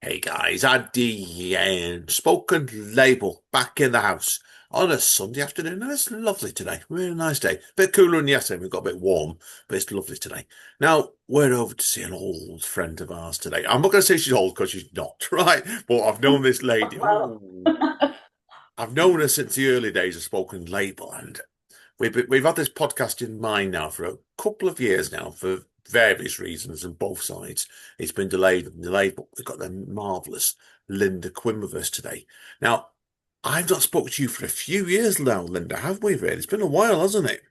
Hey guys, Andy and Spoken Label back in the house on a Sunday afternoon. And it's lovely today. Really nice day. Bit cooler than yesterday. We got a bit warm, but it's lovely today. Now, we're over to see an old friend of ours today. I'm not going to say she's old because she's not, right? But I've known this lady. Well, Oh, I've known her since the early days of Spoken Label, and we've had this podcast in mind now for a couple of years now for various reasons on both sides. It's been delayed and delayed, but we've got the marvellous Linda Quinn with us today. Now, I've not spoken to you for a few years now, Linda, have we really? It's been a while, hasn't it?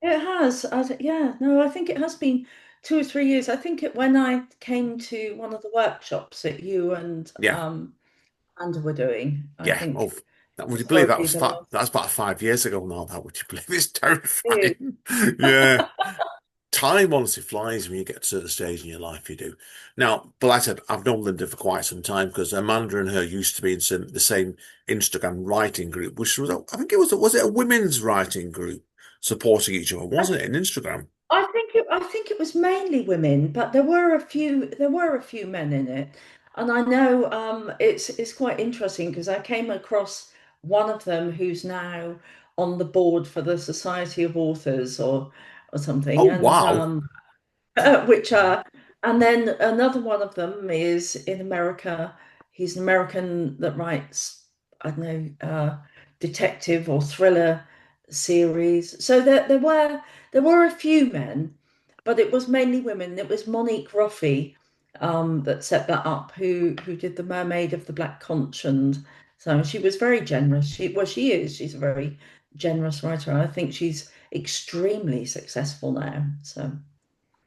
it has. Yeah, no, I think it has been 2 or 3 years. I think when I came to one of the workshops that you and Yeah, Andy were doing, I yeah. Oh, think would you it's believe that probably was the last that's about 5 years ago now? That would you believe? It's few. terrifying. Yeah. Time honestly flies when you get to a certain stage in your life, you do. Now, but like I said, I've known Linda for quite some time because Amanda and her used to be in the same Instagram writing group, which was, I think was it a women's writing group supporting each other, I, wasn't it, in Instagram? I think it was mainly women, but there were a few men in it. And I know it's quite interesting because I came across one of them who's now on the board for the Society of Authors or Oh, something, and wow. which and then another one of them is in America. He's an American that writes, I don't know, detective or thriller series. So there were a few men, but it was mainly women. It was Monique Roffey that set that up, who did The Mermaid of the Black Conch, and so she was very generous. She is. She's a very generous writer. I think she's extremely successful now. So.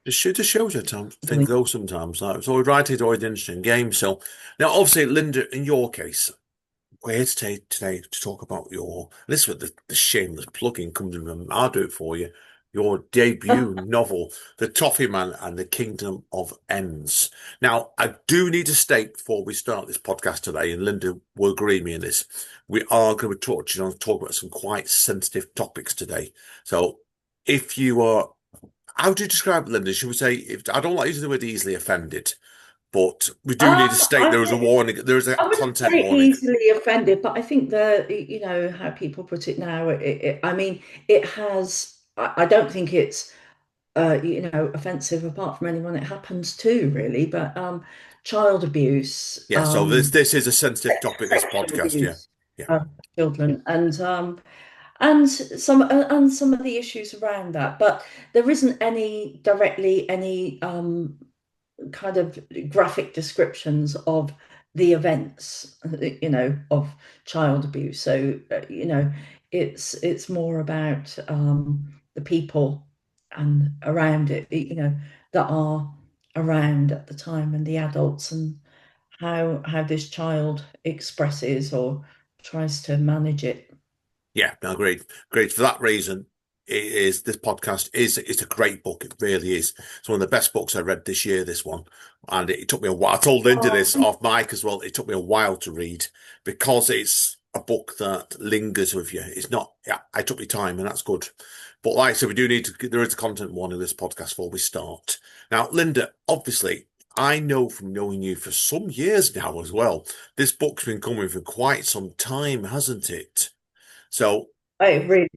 The shows at times things go sometimes. Like, so writing always an interesting game. So now, obviously, Linda, in your case, we're here today to talk about this is what the shameless plugging comes in from. I'll do it for you. Your debut novel, The Toffee Man and the Kingdom of Ends. Now, I do need to state before we start this podcast today, and Linda will agree with me in this, we are going to talk about some quite sensitive topics today. So if you are, how do you describe it, Linda? Should we say, if I don't like using the word easily offended, but we do need to state I there is a warning, there is a I wouldn't content say warning. easily offended, but I think how people put it now, I mean, it has, I don't think it's, offensive apart from anyone it happens to, really, but child abuse, Yeah, so this is a sensitive topic, this sexual podcast. Yeah, abuse yeah, of children, and some of the issues around that, but there isn't any kind of graphic descriptions of the events, of child abuse. So, it's more about the people and around it, that are around at the time and the adults and how this child expresses or tries to manage it. yeah. No, great, great. For that reason, it is this podcast is it's a great book. It really is. It's one of the best books I read this year. This one, and it took me a while. I told Linda Oh, this off mic as well. It took me a while to read because it's a book that lingers with you. It's not. Yeah, I took my time, and that's good. But like I said, we do need to. There is a content warning in this podcast before we start. Now, Linda, obviously. I know from knowing you for some years now as well, this book's been coming for quite some time, hasn't it? So, I really.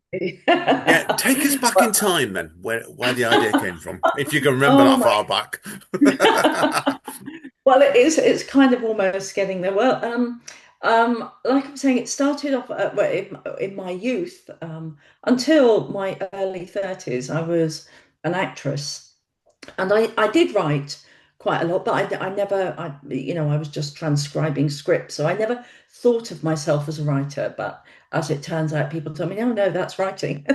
yeah, take us back in time then, where the idea came from, if you can remember Oh that my. far back. Well, it is. It's kind of almost getting there. Well, like I'm saying, it started off well, in my youth. Until my early 30s, I was an actress, and I did write quite a lot, but I never, I was just transcribing scripts, so I never thought of myself as a writer. But as it turns out, people tell me, "Oh no, that's writing."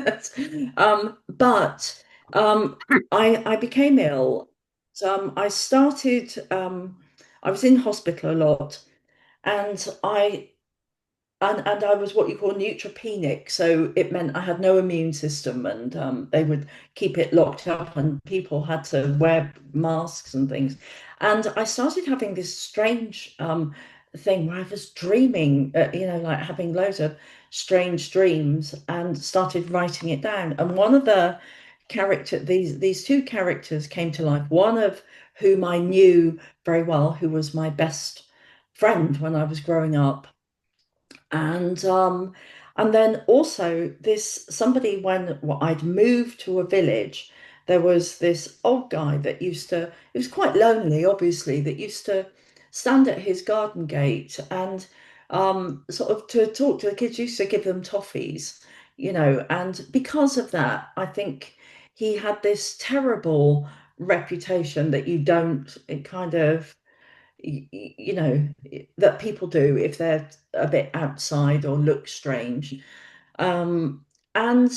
But I became ill. So I was in hospital a lot, and I was what you call neutropenic. So it meant I had no immune system, and they would keep it locked up, and people had to wear masks and things. And I started having this strange thing where I was dreaming, like having loads of strange dreams, and started writing it down. And one of the these two characters came to life. One of whom I knew very well, who was my best friend when I was growing up. And and then also this somebody when I'd moved to a village, there was this old guy that used to, it was quite lonely, obviously, that used to stand at his garden gate and sort of to talk to the kids, used to give them toffees, and because of that, I think he had this terrible reputation that you don't it kind of you know that people do if they're a bit outside or look strange. um and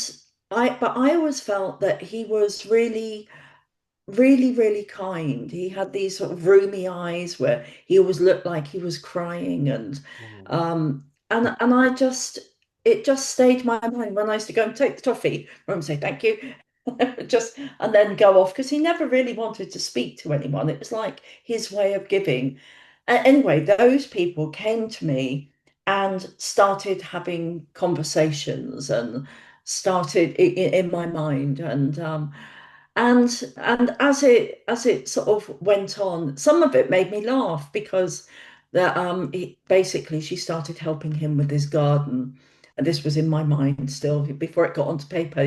I always felt that he was really really really kind. He had these sort of roomy eyes where he always looked like he was crying, Mm. and I just it just stayed in my mind when I used to go and take the toffee from him and say thank you, just and then go off because he never really wanted to speak to anyone. It was like his way of giving. Anyway, those people came to me and started having conversations and started in my mind, and as it sort of went on, some of it made me laugh because basically she started helping him with his garden, and this was in my mind still before it got onto paper,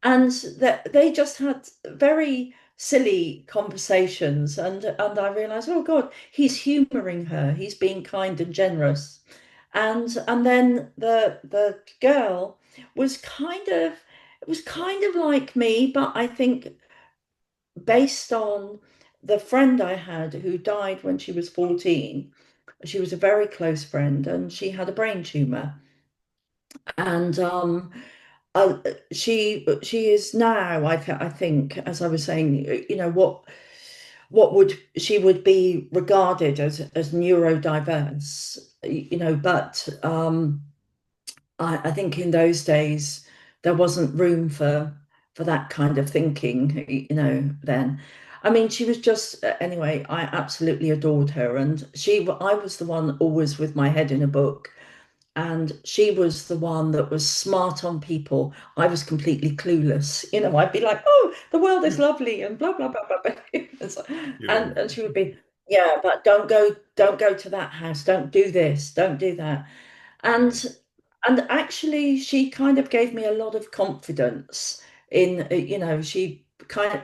and that they just had very silly conversations, and I realized, oh God, he's humoring her, he's being kind and generous. And then the girl was kind of it was kind of like me, but I think based on the friend I had who died when she was 14, she was a very close friend and she had a brain tumor. And uh, she is now, I think, as I was saying, what would she would be regarded as neurodiverse, but I think in those days there wasn't room for that kind of thinking, then. I mean, she was just anyway, I absolutely adored her, and I was the one always with my head in a book, and she was the one that was smart on people. I was completely clueless. I'd be like, "Oh, the world is lovely," and blah blah blah blah. Blah. And she would be, "Yeah, but don't go to that house. Don't do this. Don't do that." Right. And and actually, she kind of gave me a lot of confidence in,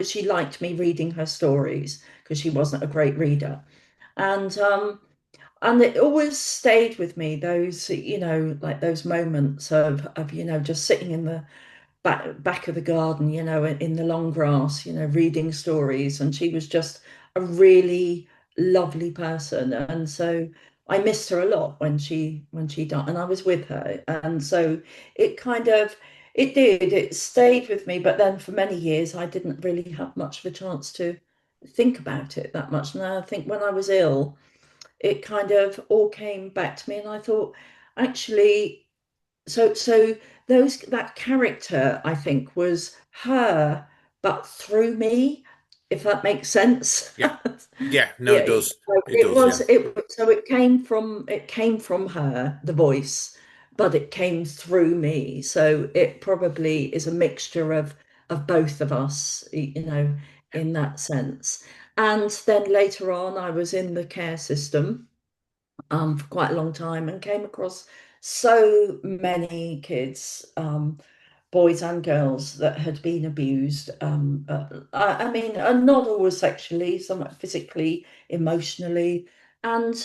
she liked me reading her stories because she wasn't a great reader. And it always stayed with me, those, like those moments of just sitting in the back of the garden, in the long grass, reading stories. And she was just a really lovely person. And so I missed her a lot when she died, and I was with her. And so it kind of it stayed with me. But then for many years I didn't really have much of a chance to think about it that much. And I think when I was ill, it kind of all came back to me, and I thought, actually, so that character, I think, was her, but through me, if that makes sense. Yeah. Yeah. No, it Yeah, does. so It it does. was Yeah. it so it came from her, the voice, but it came through me. So it probably is a mixture of both of us, in that sense. And then later on, I was in the care system for quite a long time and came across so many kids, boys and girls, that had been abused. I mean, not always sexually, somewhat physically, emotionally, and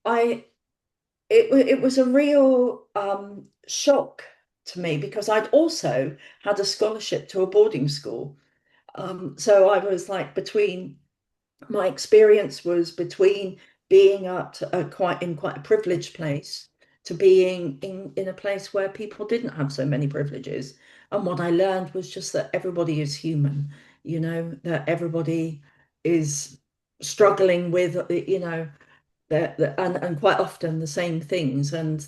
I it was a real shock to me because I'd also had a scholarship to a boarding school. So I was like between my experience was between being at quite a privileged place to being in a place where people didn't have so many privileges. And what I learned was just that everybody is human, that everybody is struggling with, and quite often the same things. And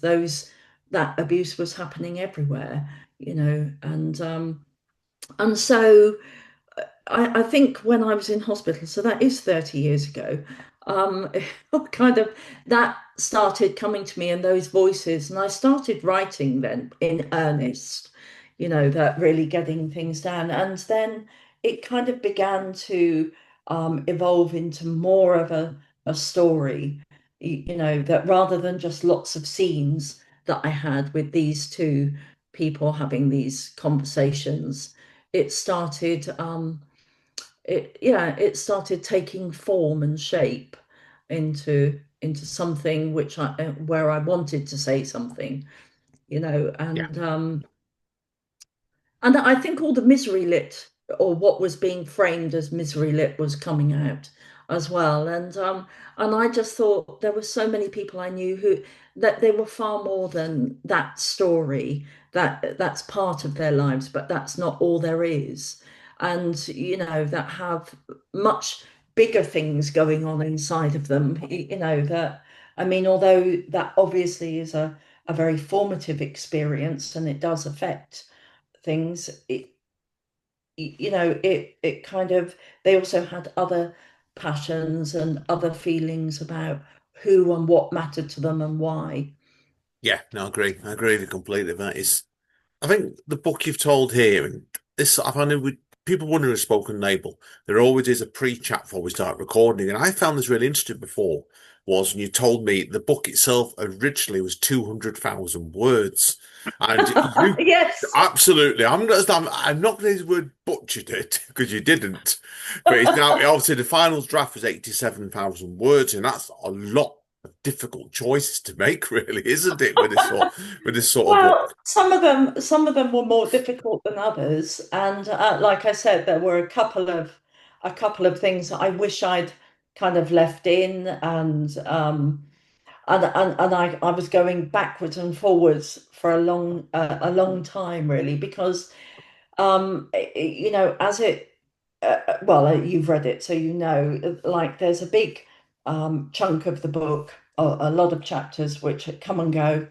that abuse was happening everywhere, and so I think when I was in hospital, so that is 30 years ago, um, kind of that started coming to me in those voices, and I started writing then in earnest, that really getting things down. And then it kind of began to evolve into more of a story, you know, that rather than just lots of scenes that I had with these two people having these conversations, it started it started taking form and shape into something which I where I wanted to say something, you know, Yeah. and I think all the misery lit, or what was being framed as misery lit, was coming out as well. And I just thought there were so many people I knew who that they were far more than that story, that that's part of their lives, but that's not all there is. And you know, that have much bigger things going on inside of them, you know, that I mean, although that obviously is a very formative experience and it does affect things, you know, it kind of, they also had other passions and other feelings about who and what mattered to them and why. Yeah, no, I agree. I agree with you completely. That is, I think the book you've told here, and this, I find it with people wondering a spoken label, there always is a pre-chat before we start recording. And I found this really interesting before, was when you told me the book itself originally was 200,000 words. And you Yes. absolutely, I'm not going to use the word butchered it because you didn't. But it's now, obviously, the final draft was 87,000 words, and that's a lot of difficult choices to make, really, isn't it, with this sort of Well, book? some of them were more difficult than others, and like I said, there were a couple of things that I wish I'd kind of left in, and I was going backwards and forwards for a long time, really, because you know, as it well, you've read it, so you know, like there's a big chunk of the book, a lot of chapters which come and go,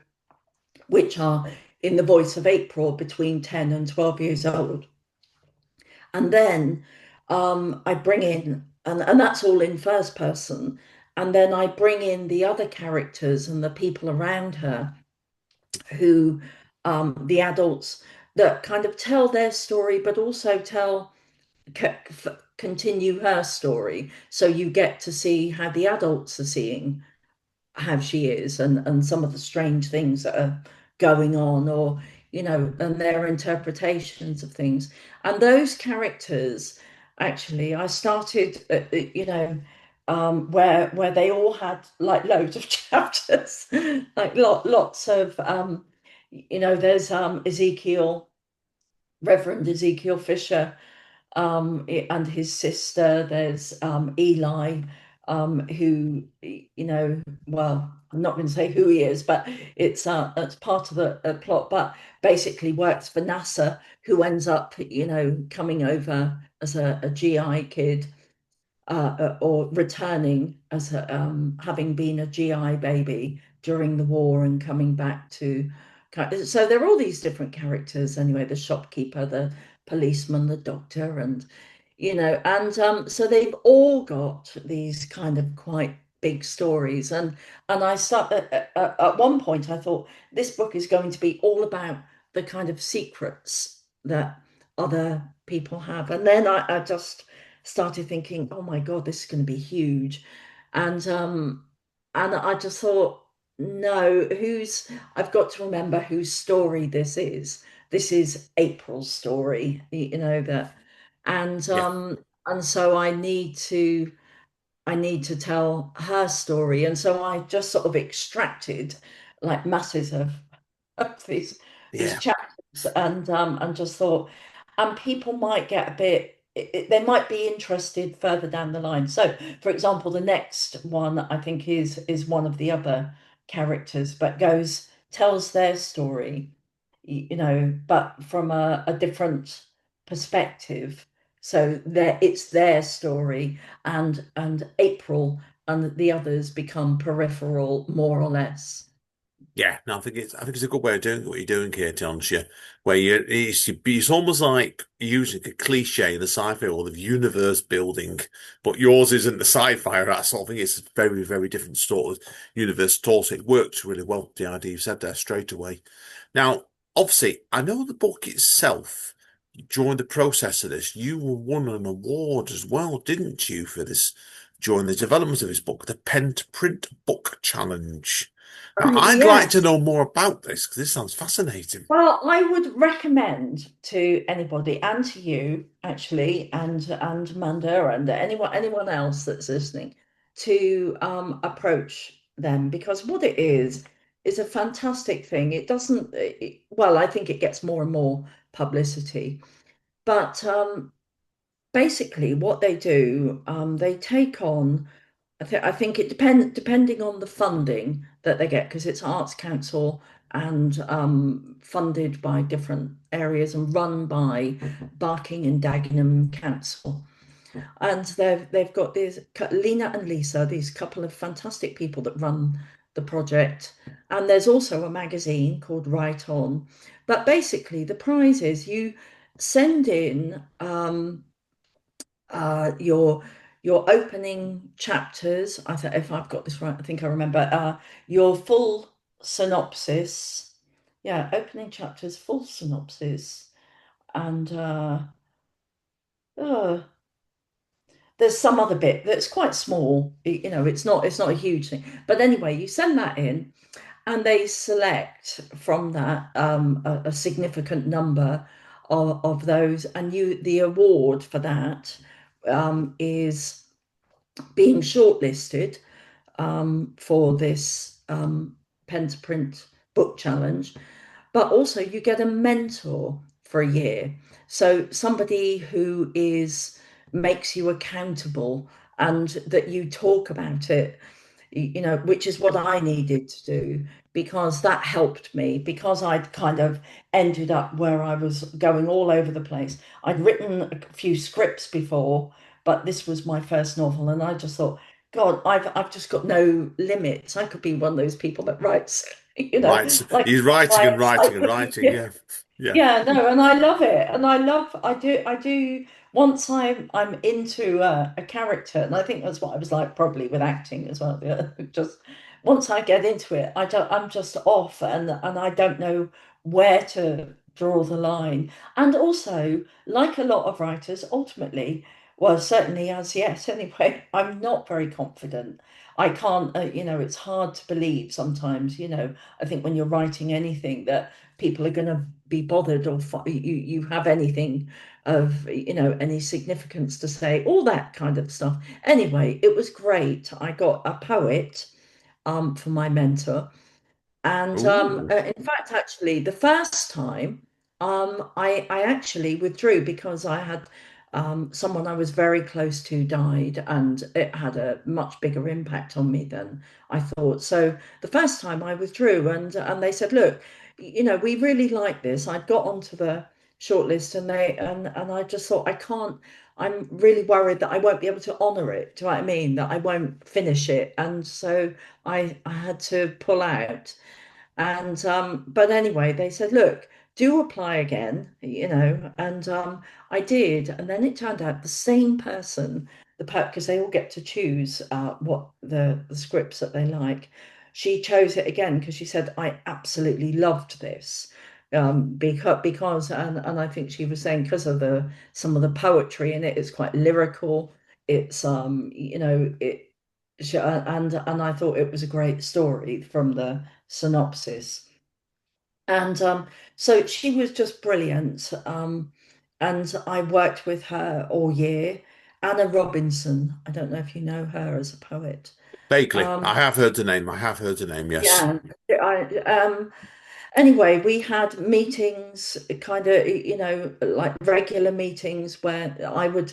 which are in the voice of April between 10 and 12 years old. And then I bring in, and that's all in first person. And then I bring in the other characters and the people around her who, the adults that kind of tell their story, but also continue her story. So you get to see how the adults are seeing how she is, and some of the strange things that are going on, or you know, and their interpretations of things. And those characters, actually, I started you know, where they all had like loads of chapters, like lots of you know, there's Ezekiel, Reverend Ezekiel Fisher, and his sister. There's Eli, who, you know, well, I'm not going to say who he is, but it's part of the plot. But basically, works for NASA, who ends up, you know, coming over as a GI kid, or returning as having been a GI baby during the war and coming back to. So there are all these different characters anyway, the shopkeeper, the policeman, the doctor, and you know, and so they've all got these kind of quite big stories. And I start at one point I thought this book is going to be all about the kind of secrets that other people have. And then I just started thinking, oh my God, this is going to be huge. And I just thought, no, who's I've got to remember whose story this is. This is April's story, you know, that Yeah. and so I need to tell her story. And so I just sort of extracted like masses of these Yeah. chapters, and just thought, and people might get a bit, they might be interested further down the line. So, for example, the next one I think is one of the other characters, but goes tells their story, you know, but from a different perspective. So there, it's their story, and April and the others become peripheral, more or less. Yeah, no, I think it's a good way of doing what you're doing here, don't you? Where it's almost like using a cliche in the sci-fi or the universe building, but yours isn't the sci-fi or that sort of thing. It's a very, very different sort of universe at all. So it works really well, the idea you said there straight away. Now, obviously, I know the book itself. during the process of this, you won an award as well, didn't you, for this during the development of this book, the Pen to Print Book Challenge. Now, I'd like to Yes. know more about this because this sounds fascinating. Well, I would recommend to anybody and to you actually, and Amanda and anyone else that's listening to approach them, because what it is a fantastic thing. It doesn't, well, I think it gets more and more publicity, but basically what they do, they take on. I think it depending on the funding that they get, because it's Arts Council and funded by different areas and run by Barking and Dagenham Council. And they've got these Lena and Lisa, these couple of fantastic people that run the project. And there's also a magazine called Write On. But basically, the prize is you send in your opening chapters. I think if I've got this right, I think I remember your full synopsis. Yeah, opening chapters, full synopsis, and uh, there's some other bit that's quite small. You know, it's not a huge thing. But anyway, you send that in, and they select from that a significant number of those, and the award for that is being shortlisted for this pen to print book challenge, but also you get a mentor for a year. So somebody who is makes you accountable and that you talk about it, you know, which is what I needed to do, because that helped me, because I'd kind of ended up where I was going all over the place. I'd written a few scripts before, but this was my first novel, and I just thought, God, I've just got no limits. I could be one of those people that writes, you know, Right. like He's writing by and writing and writing. encyclopedia. Yeah. Yeah. Yeah, no, and I love it. And I do once I'm into a character, and I think that's what I was like probably with acting as well. Yeah, just once I get into it, I'm just off, and I don't know where to draw the line. And also, like a lot of writers, ultimately, well, certainly as yet anyway, I'm not very confident. I can't, it's hard to believe sometimes, I think when you're writing anything that people are going to be bothered, or you have anything of any significance to say, all that kind of stuff. Anyway, it was great. I got a poet for my mentor, and Ooh. in fact, actually, the first time, I actually withdrew because I had someone I was very close to died, and it had a much bigger impact on me than I thought. So the first time I withdrew, and they said, "Look, we really like this." I'd got onto the shortlist, and I just thought, I can't. I'm really worried that I won't be able to honour it. Do you know what I mean? That I won't finish it, and so I had to pull out. And but anyway, they said, look, do apply again, and I did. And then it turned out the same person, because they all get to choose what the scripts that they like. She chose it again because she said, I absolutely loved this. Because and I think she was saying because of the some of the poetry in it, it's quite lyrical. It's and I thought it was a great story from the synopsis. And so she was just brilliant. And I worked with her all year. Anna Robinson, I don't know if you know her as a poet. Vaguely. I Um, have heard the name. I have heard the name, yes. yeah, anyway, we had meetings, kind of, like regular meetings where I would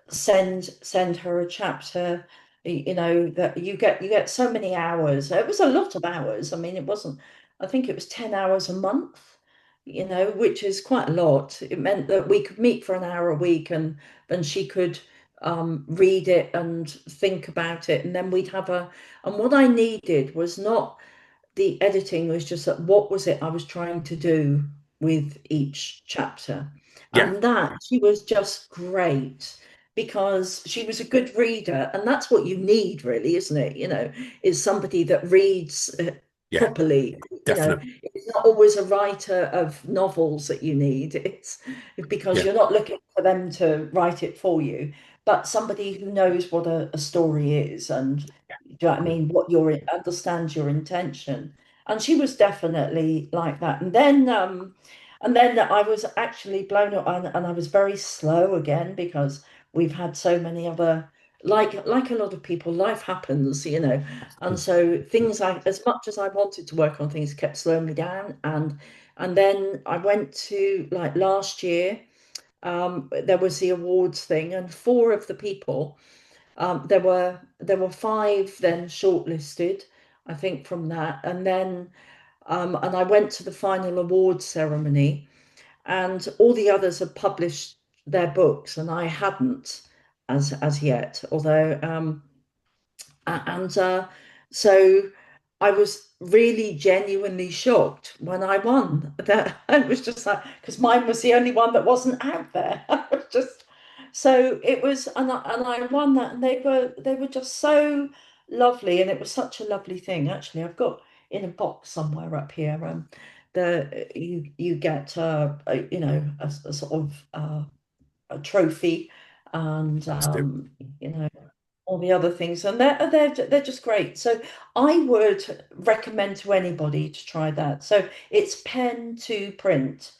send her a chapter, that you get so many hours. It was a lot of hours. I mean, it wasn't, I think it was 10 hours a month, which is quite a lot. It meant that we could meet for an hour a week, and she could read it and think about it, and then we'd have and what I needed was not the editing, was just that what was it I was trying to do with each chapter. Yeah. And that she was just great, because she was a good reader, and that's what you need really, isn't it? Is somebody that reads Yeah, properly. You know, definite. it's not always a writer of novels that you need. It's because Yeah, you're not looking for them to write it for you, but somebody who knows what a story is and do you know what I mean, what your understands your intention. And she was definitely like that. And then I was actually blown up and I was very slow again because we've had so many other like a lot of people, life happens, you know. And so things I as much as I wanted to work on things kept slowing me down. And then I went to like last year, there was the awards thing, and four of the people, there were five then shortlisted, I think, from that. And I went to the final awards ceremony, and all the others had published their books, and I hadn't as yet. Although, and so I was really genuinely shocked when I won. That I was just like, because mine was the only one that wasn't out there. I was just so it was, and I won that, and they were just so lovely, and it was such a lovely thing. Actually, I've got in a box somewhere up here. You get a sort of a trophy, and you know all the other things, and they're just great. So I would recommend to anybody to try that. So it's pen to print.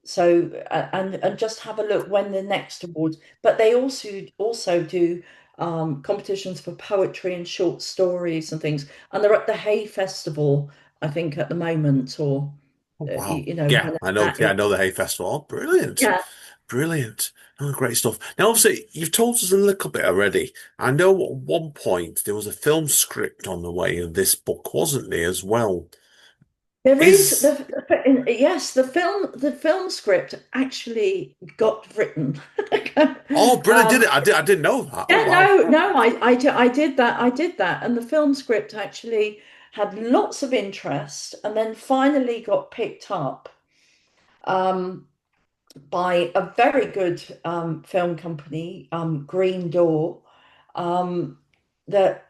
So and just have a look when the next awards. But they also do competitions for poetry and short stories and things. And they're at the Hay Festival, I think, at the moment, or oh, wow. Yeah, whenever I know. that Yeah, I is. know the Hay Festival. Oh, brilliant, Yeah. brilliant. Oh, great stuff. Now, obviously, you've told us a little bit already. I know at one point there was a film script on the way of this book, wasn't there, as well? There is Is yes, the film script actually got written. oh, brilliant! Did Um, it? I didn't know that. Oh, yeah, wow. no, I did that. I did that, and the film script actually had lots of interest, and then finally got picked up um, by a very good film company, Green Door, um, that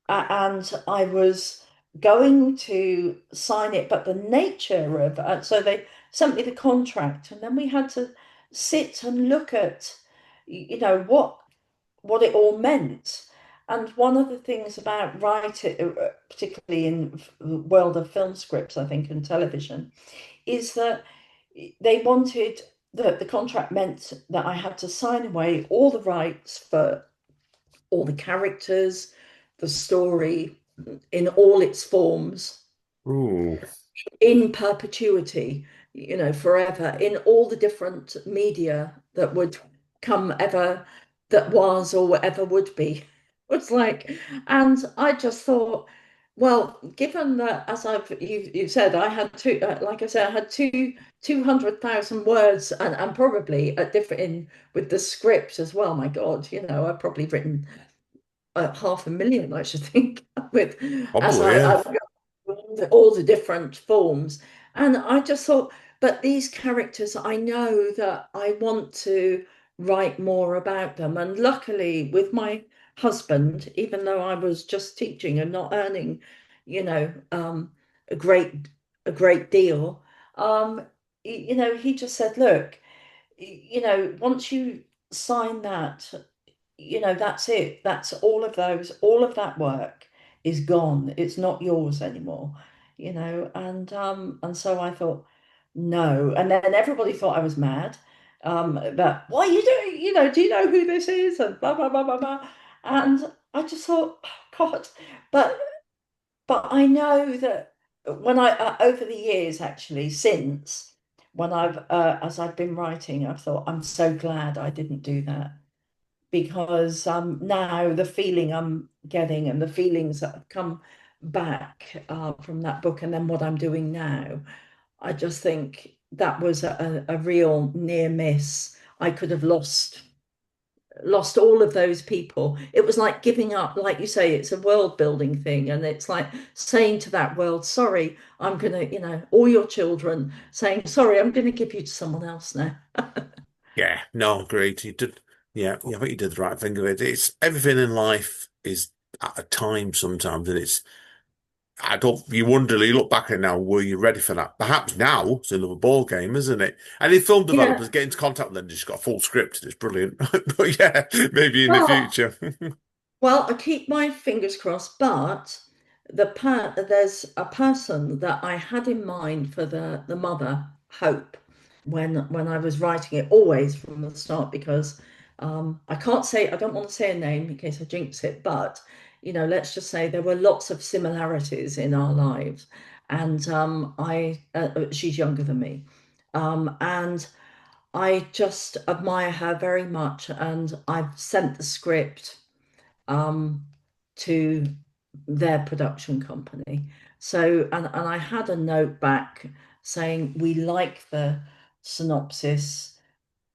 and I was going to sign it, but the nature of so they sent me the contract, and then we had to sit and look at, what it all meant. And one of the things about writing, particularly in the world of film scripts, I think, and television, is that they wanted that the contract meant that I had to sign away all the rights for all the characters, the story in all its forms, Ooh. in perpetuity, forever, in all the different media that would come ever, that was or ever would be. It's like, and I just thought, well, given that, as you said, I had like I said, I had 200,000 words, and probably at different with the script as well. My God, I've probably written 500,000, I should think, with as Probably, yeah. I've got all the different forms. And I just thought, but these characters, I know that I want to write more about them. And luckily, with my husband, even though I was just teaching and not earning, a great deal, he just said, look, once you sign that, that's it. That's all of that work is gone. It's not yours anymore, and so I thought, no. And then everybody thought I was mad. But what are you doing? Do you know who this is? And blah blah blah blah blah. And I just thought, oh, God, but I know that when I over the years, actually, since when as I've been writing, I've thought I'm so glad I didn't do that, because now the feeling I'm getting and the feelings that have come back from that book, and then what I'm doing now, I just think that was a real near miss. I could have lost all of those people. It was like giving up, like you say, it's a world building thing, and it's like saying to that world, sorry, I'm gonna, all your children saying, sorry, I'm gonna give you to someone else now. Yeah, no, great. You did, yeah, I think you did the right thing of it. It's everything in life is at a time sometimes, and I don't. You wonder. You look back at it now. Were you ready for that? Perhaps now it's another ball game, isn't it? Any film Yeah. developers get into contact with them. Just got a full script. It's brilliant. But yeah, maybe in the Well, future. well, I keep my fingers crossed, but there's a person that I had in mind for the mother, Hope, when I was writing it, always from the start, because I don't want to say a name in case I jinx it, but let's just say there were lots of similarities in our lives, and she's younger than me, and I just admire her very much, and I've sent the script um, to their production company. So, and I had a note back saying, we like the synopsis,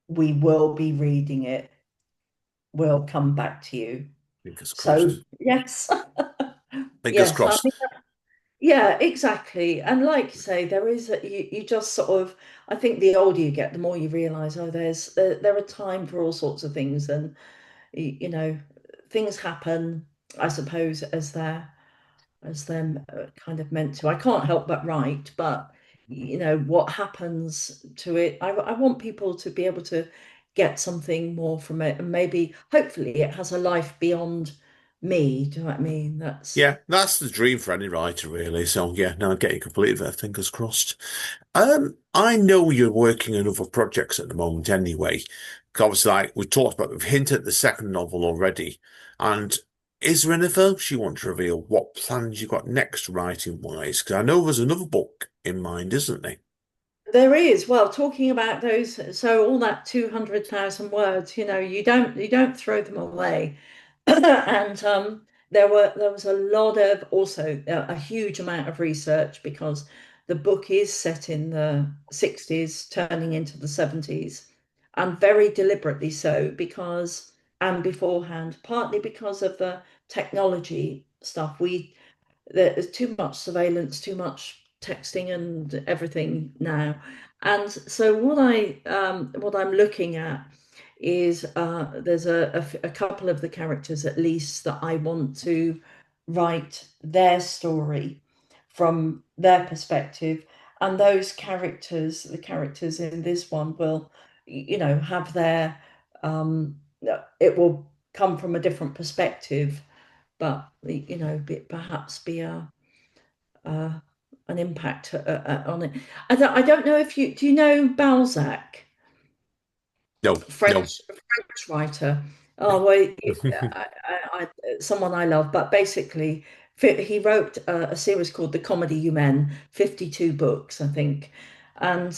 we will be reading it, we'll come back to you. Fingers So, crossed. yes, Fingers yes, crossed. yeah, exactly. And like you say, you just sort of, I think the older you get, the more you realize, oh, there are time for all sorts of things, and you know, things happen, I suppose, as them kind of meant to. I can't help but write, but what happens to it, I want people to be able to get something more from it, and maybe hopefully it has a life beyond me. Do you know what I mean? That's Yeah, that's the dream for any writer, really. So yeah, no, I get you completely there. Fingers crossed. I know you're working on other projects at the moment anyway. 'Cause obviously, like we talked about, we've hinted at the second novel already. And is there anything else you want to reveal? What plans you got next writing wise? Because I know there's another book in mind, isn't there? There is. Well, talking about those, so all that 200,000 words, you don't throw them away. And there was a lot of, also a huge amount of research, because the book is set in the 60s, turning into the 70s, and very deliberately so, because, and beforehand, partly because of the technology stuff. There's too much surveillance, too much texting and everything now. And so what I'm looking at is there's a couple of the characters at least that I want to write their story from their perspective, and those characters, the characters in this one, will have their um it will come from a different perspective, but perhaps be uh, an impact on it. I don't know if do you know Balzac, No, no. French writer. Oh well, someone I love, but basically he wrote a series called The Comedy Humaine, 52 books, I think, and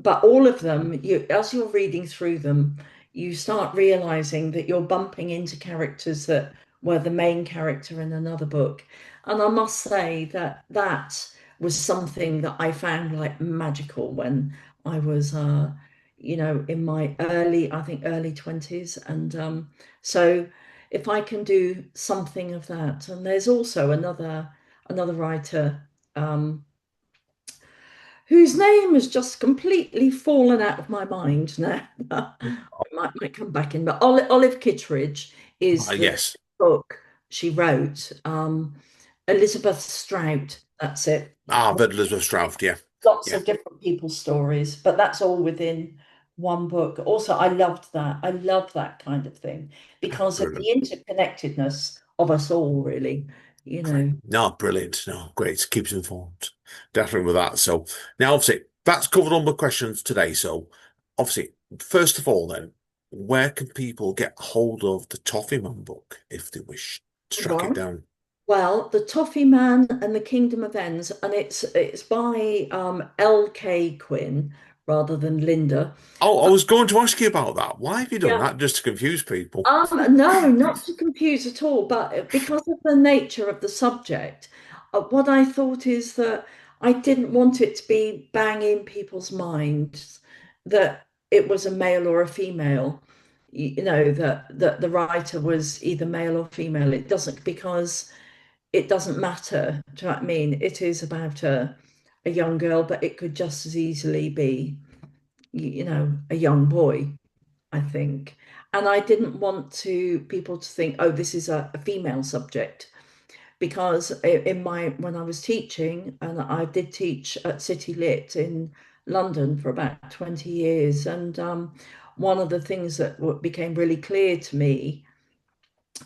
but all of them, as you're reading through them, you start realizing that you're bumping into characters that were the main character in another book, and I must say that that was something that I found like magical when I was in my I think early 20s. And so if I can do something of that. And there's also another writer um, whose name has just completely fallen out of my mind now. It might come back in, but Olive Kittredge Ah, is the yes. book she wrote. Elizabeth Strout, that's it. Ah, but Elizabeth Strout, yeah. Lots Yeah. of different people's stories, but that's all within one book. Also, I loved that. I love that kind of thing because of Brilliant. the interconnectedness of us all, really. You Great. know, No, brilliant. No, great. Keeps informed. Definitely with that. So now, obviously, that's covered all my questions today. So, obviously, first of all, then, where can people get hold of the Toffee Man book if they wish to track it right. down? Well, The Toffee Man and the Kingdom of Ends, and it's by L.K. Quinn rather than Linda. Oh, I was going to ask you about that. Why have you done Yeah. that? Just to confuse people. No, not to confuse at all, but because of the nature of the subject, what I thought is that I didn't want it to be bang in people's minds that it was a male or a female, that the writer was either male or female. It doesn't, because it doesn't matter. Do you know what I mean? It is about a young girl, but it could just as easily be, a young boy, I think. And I didn't want people to think, oh, this is a female subject. because in my when I was teaching, and I did teach at City Lit in London for about 20 years, and one of the things that became really clear to me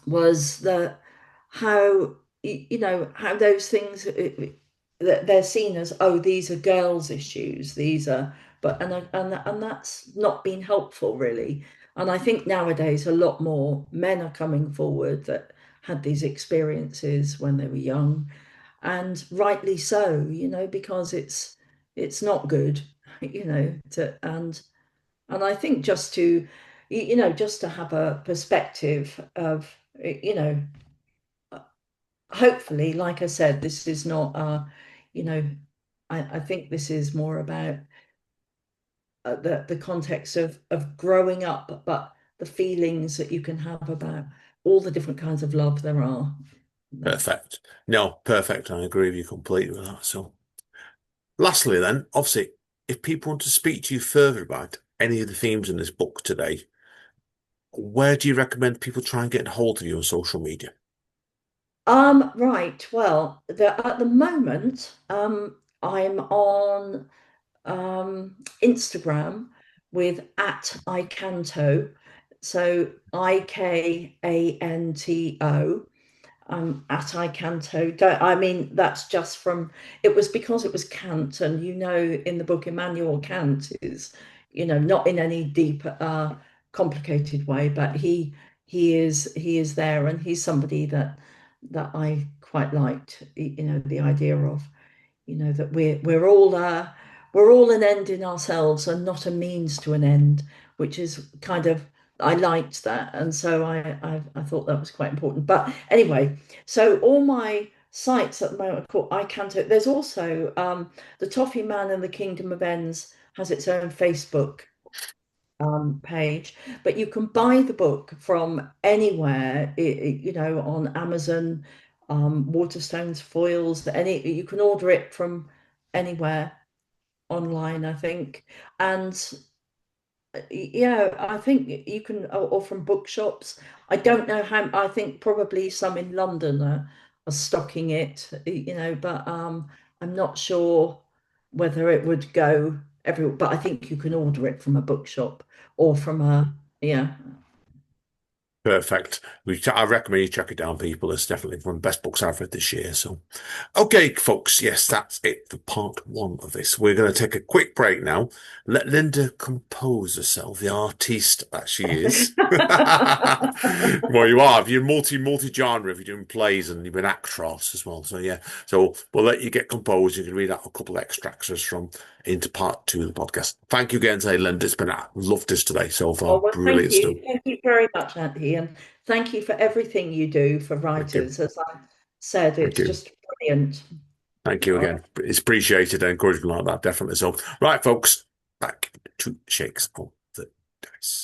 was that how you know how those things that they're seen as, oh, these are girls' issues, these are, but and that's not been helpful really. And I think nowadays a lot more men are coming forward that had these experiences when they were young, and rightly so, because it's not good, to and I think just to just to have a perspective of hopefully, like I said, this is not you know I think this is more about the context of growing up, but the feelings that you can have about all the different kinds of love there are. Perfect. No, perfect. I agree with you completely with that. So, lastly, then, obviously, if people want to speak to you further about any of the themes in this book today, where do you recommend people try and get hold of you on social media? Right. Well, at the moment, I'm on Instagram with at icanto, so IKANTO, at icanto. I mean, that's just from, it was because it was Kant, and in the book, Immanuel Kant is, not in any deep, complicated way, but he is there, and he's somebody that I quite liked, the idea of, that we're all an end in ourselves and not a means to an end, which is kind of, I liked that, and so I thought that was quite important. But anyway, so all my sites at the moment are called iCanto. There's also the Toffee Man and the Kingdom of Ends has its own Facebook page, but you can buy the book from anywhere, on Amazon, Waterstones, Foils, you can order it from anywhere online, I think. And yeah, I think you can, or from bookshops. I don't know how, I think probably some in London are stocking it, but I'm not sure whether it would go everywhere, but I think you can order it from a bookshop or from yeah. Perfect. I recommend you check it down, people. It's definitely one of the best books I've read this year. So, okay, folks. Yes, that's it for part one of this. We're going to take a quick break now. Let Linda compose herself, the artiste that she is. Well, you are. You're multi-genre if you're doing plays and you're an actress as well. So, yeah. So, we'll let you get composed. You can read out a couple of extracts from into part two of the podcast. Thank you again, say Linda. It's been loved this today so Oh, far. well, thank Brilliant stuff. you. Thank you very much, Andy. And thank you for everything you do for Thank you. writers. As I said, Thank it's you. just brilliant. Thank you All again. It's appreciated and encouragement like that, definitely. So, right, folks, back to shakes on the dice.